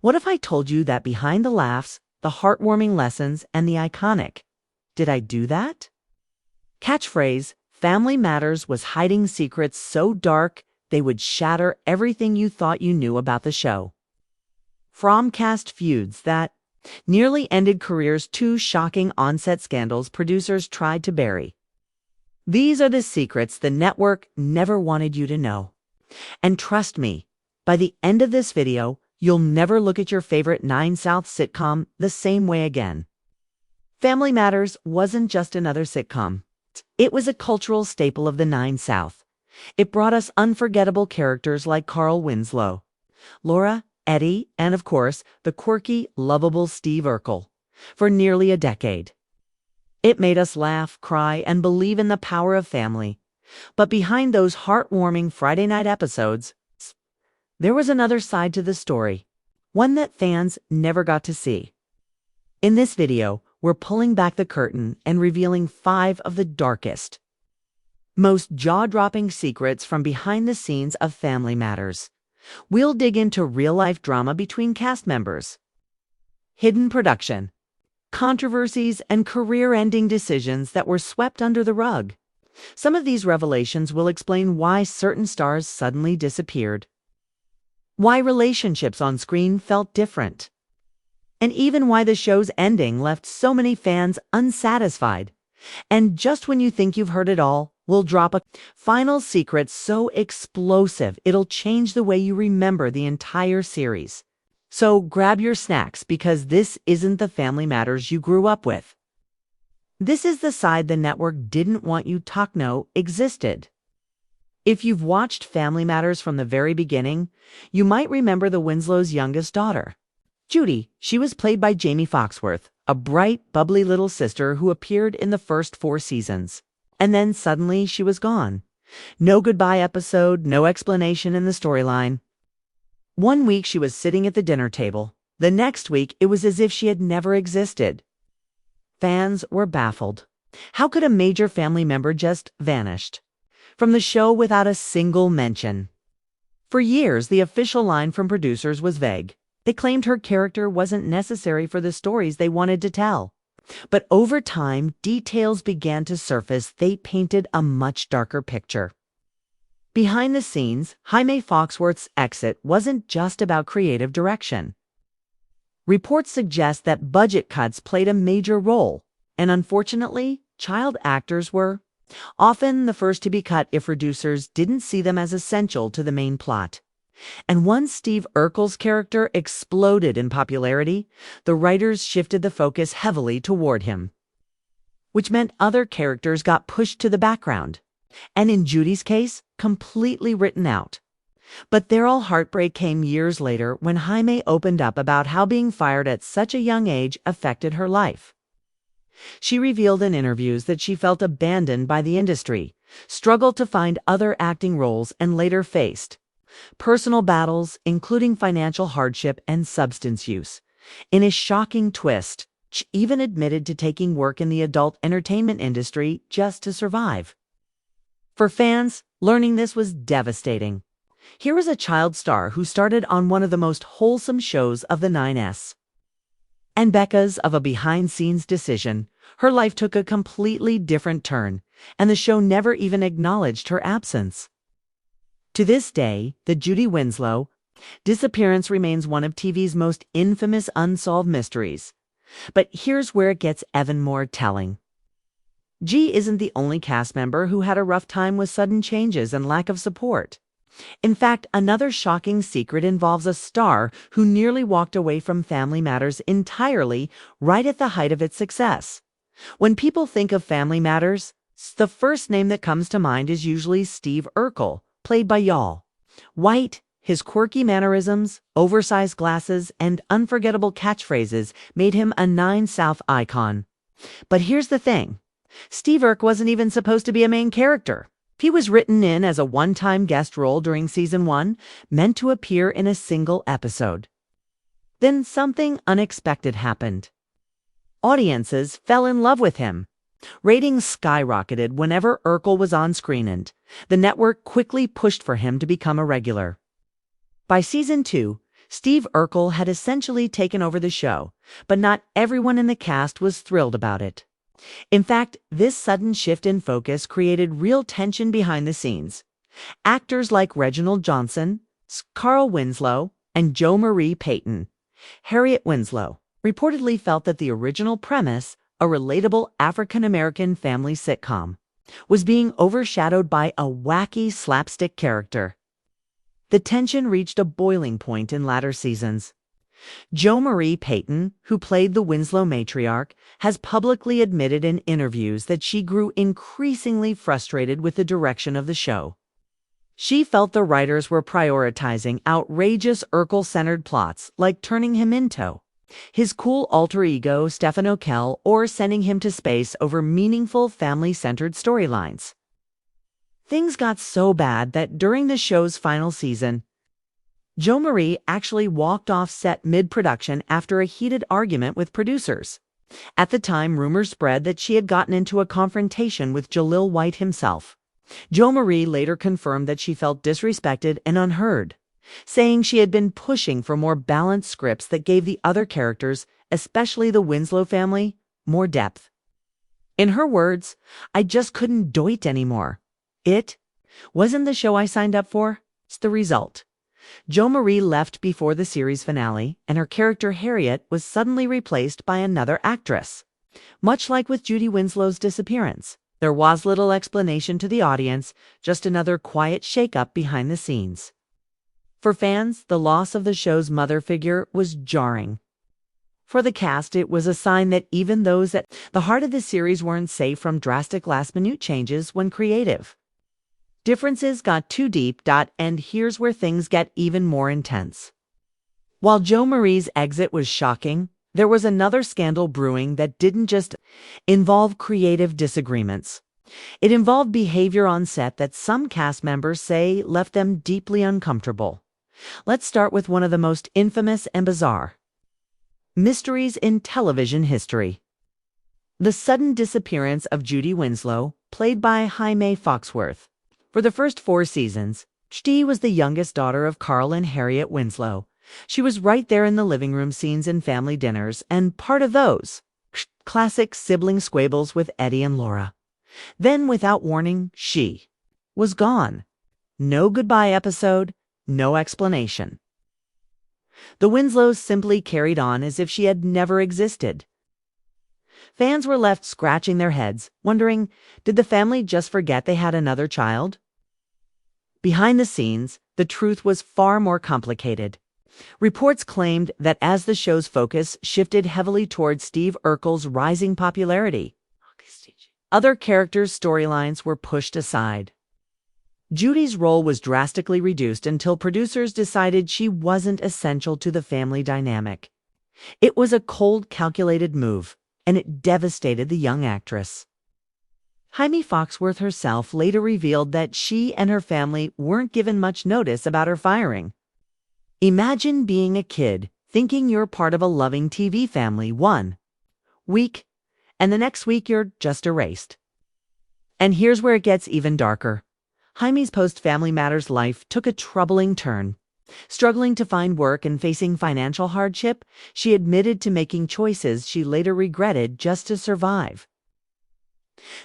What if I told you that behind the laughs, the heartwarming lessons, and the iconic "Did I do that?" catchphrase, Family Matters was hiding secrets so dark they would shatter everything you thought you knew about the show? From cast feuds that nearly ended careers to shocking on-set scandals producers tried to bury. These are the secrets the network never wanted you to know. And trust me, by the end of this video, you'll never look at your favorite 9 South sitcom the same way again. Family Matters wasn't just another sitcom. It was a cultural staple of the 9 South. It brought us unforgettable characters like Carl Winslow, Laura, Eddie, and of course, the quirky, lovable Steve Urkel for nearly a decade. It made us laugh, cry, and believe in the power of family. But behind those heartwarming Friday night episodes, there was another side to the story, one that fans never got to see. In this video, we're pulling back the curtain and revealing 5 of the darkest, most jaw-dropping secrets from behind the scenes of Family Matters. We'll dig into real-life drama between cast members, hidden production, controversies, and career-ending decisions that were swept under the rug. Some of these revelations will explain why certain stars suddenly disappeared, why relationships on screen felt different, and even why the show's ending left so many fans unsatisfied. And just when you think you've heard it all, we'll drop a final secret so explosive it'll change the way you remember the entire series. So grab your snacks, because this isn't the Family Matters you grew up with. This is the side the network didn't want you to know existed. If you've watched Family Matters from the very beginning, you might remember the Winslow's youngest daughter, Judy. She was played by Jamie Foxworth, a bright, bubbly little sister who appeared in the first 4 seasons. And then suddenly she was gone. No goodbye episode, no explanation in the storyline. One week she was sitting at the dinner table. The next week it was as if she had never existed. Fans were baffled. How could a major family member just vanished from the show without a single mention? For years, the official line from producers was vague. They claimed her character wasn't necessary for the stories they wanted to tell. But over time, details began to surface. They painted a much darker picture. Behind the scenes, Jaime Foxworth's exit wasn't just about creative direction. Reports suggest that budget cuts played a major role, and unfortunately, child actors were often the first to be cut if producers didn't see them as essential to the main plot. And once Steve Urkel's character exploded in popularity, the writers shifted the focus heavily toward him, which meant other characters got pushed to the background, and in Judy's case, completely written out. But their all heartbreak came years later when Jaime opened up about how being fired at such a young age affected her life. She revealed in interviews that she felt abandoned by the industry, struggled to find other acting roles, and later faced personal battles, including financial hardship and substance use. In a shocking twist, she even admitted to taking work in the adult entertainment industry just to survive. For fans, learning this was devastating. Here was a child star who started on one of the most wholesome shows of the 9S. And because of a behind-scenes decision, her life took a completely different turn, and the show never even acknowledged her absence. To this day, the Judy Winslow disappearance remains one of TV's most infamous unsolved mysteries. But here's where it gets even more telling. G isn't the only cast member who had a rough time with sudden changes and lack of support. In fact, another shocking secret involves a star who nearly walked away from Family Matters entirely right at the height of its success. When people think of Family Matters, the first name that comes to mind is usually Steve Urkel, played by Jaleel White. His quirky mannerisms, oversized glasses, and unforgettable catchphrases made him a 9 South icon. But here's the thing. Steve Urkel wasn't even supposed to be a main character. He was written in as a one-time guest role during season 1, meant to appear in a single episode. Then something unexpected happened. Audiences fell in love with him. Ratings skyrocketed whenever Urkel was on screen, and the network quickly pushed for him to become a regular. By season 2, Steve Urkel had essentially taken over the show, but not everyone in the cast was thrilled about it. In fact, this sudden shift in focus created real tension behind the scenes. Actors like Reginald Johnson, Carl Winslow, and Jo Marie Payton, Harriet Winslow, reportedly felt that the original premise, a relatable African-American family sitcom, was being overshadowed by a wacky slapstick character. The tension reached a boiling point in latter seasons. Jo Marie Payton, who played the Winslow matriarch, has publicly admitted in interviews that she grew increasingly frustrated with the direction of the show. She felt the writers were prioritizing outrageous Urkel-centered plots like turning him into his cool alter ego, Steve Urkel, or sending him to space over meaningful family-centered storylines. Things got so bad that during the show's final season, Jo Marie actually walked off set mid-production after a heated argument with producers. At the time, rumors spread that she had gotten into a confrontation with Jaleel White himself. Jo Marie later confirmed that she felt disrespected and unheard, saying she had been pushing for more balanced scripts that gave the other characters, especially the Winslow family, more depth. In her words, "I just couldn't do it anymore. It wasn't the show I signed up for. It's the result." Jo Marie left before the series finale, and her character Harriet was suddenly replaced by another actress. Much like with Judy Winslow's disappearance, there was little explanation to the audience, just another quiet shakeup behind the scenes. For fans, the loss of the show's mother figure was jarring. For the cast, it was a sign that even those at the heart of the series weren't safe from drastic last-minute changes when creative. Differences got too deep, and here's where things get even more intense. While Jo Marie's exit was shocking, there was another scandal brewing that didn't just involve creative disagreements. It involved behavior on set that some cast members say left them deeply uncomfortable. Let's start with one of the most infamous and bizarre mysteries in television history. The sudden disappearance of Judy Winslow, played by Jaime Foxworth. For the first 4 seasons, Judy was the youngest daughter of Carl and Harriet Winslow. She was right there in the living room scenes and family dinners, and part of those classic sibling squabbles with Eddie and Laura. Then, without warning, she was gone. No goodbye episode, no explanation. The Winslows simply carried on as if she had never existed. Fans were left scratching their heads, wondering, did the family just forget they had another child? Behind the scenes, the truth was far more complicated. Reports claimed that as the show's focus shifted heavily towards Steve Urkel's rising popularity, other characters' storylines were pushed aside. Judy's role was drastically reduced until producers decided she wasn't essential to the family dynamic. It was a cold, calculated move, and it devastated the young actress. Jaime Foxworth herself later revealed that she and her family weren't given much notice about her firing. Imagine being a kid, thinking you're part of a loving TV family 1 week, and the next week you're just erased. And here's where it gets even darker. Jaime's post-Family Matters life took a troubling turn. Struggling to find work and facing financial hardship, she admitted to making choices she later regretted just to survive.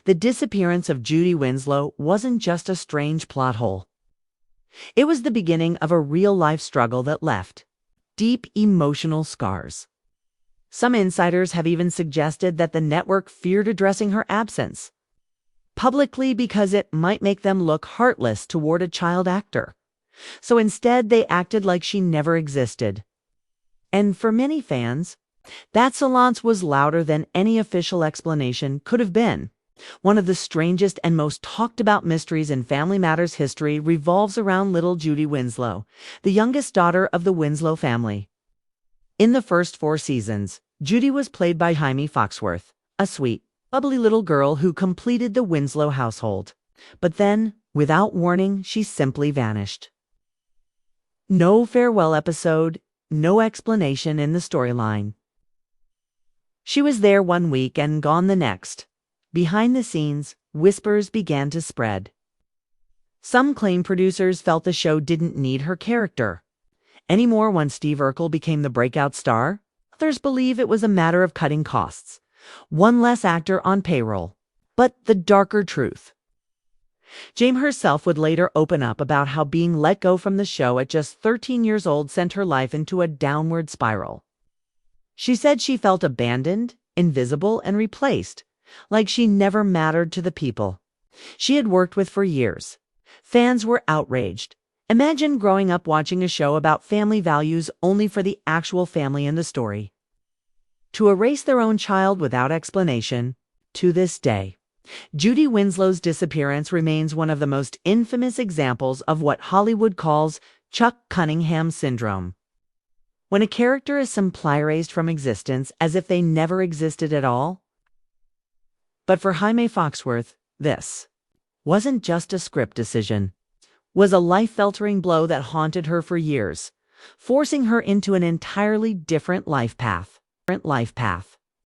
The disappearance of Judy Winslow wasn't just a strange plot hole. It was the beginning of a real-life struggle that left deep emotional scars. Some insiders have even suggested that the network feared addressing her absence publicly because it might make them look heartless toward a child actor. So instead, they acted like she never existed. And for many fans, that silence was louder than any official explanation could have been. One of the strangest and most talked about mysteries in Family Matters history revolves around little Judy Winslow, the youngest daughter of the Winslow family. In the first 4 seasons, Judy was played by Jaime Foxworth, a sweet, bubbly little girl who completed the Winslow household. But then, without warning, she simply vanished. No farewell episode, no explanation in the storyline. She was there 1 week and gone the next. Behind the scenes, whispers began to spread. Some claim producers felt the show didn't need her character. anymore once Steve Urkel became the breakout star. Others believe it was a matter of cutting costs. One less actor on payroll. But the darker truth. Jane herself would later open up about how being let go from the show at just 13 years old sent her life into a downward spiral. She said she felt abandoned, invisible, and replaced, like she never mattered to the people she had worked with for years. Fans were outraged. Imagine growing up watching a show about family values only for the actual family in the story to erase their own child without explanation. To this day, Judy Winslow's disappearance remains one of the most infamous examples of what Hollywood calls Chuck Cunningham syndrome. When a character is simply erased from existence as if they never existed at all. But for Jaime Foxworth, this wasn't just a script decision. Was a life-altering blow that haunted her for years, forcing her into an entirely different life path.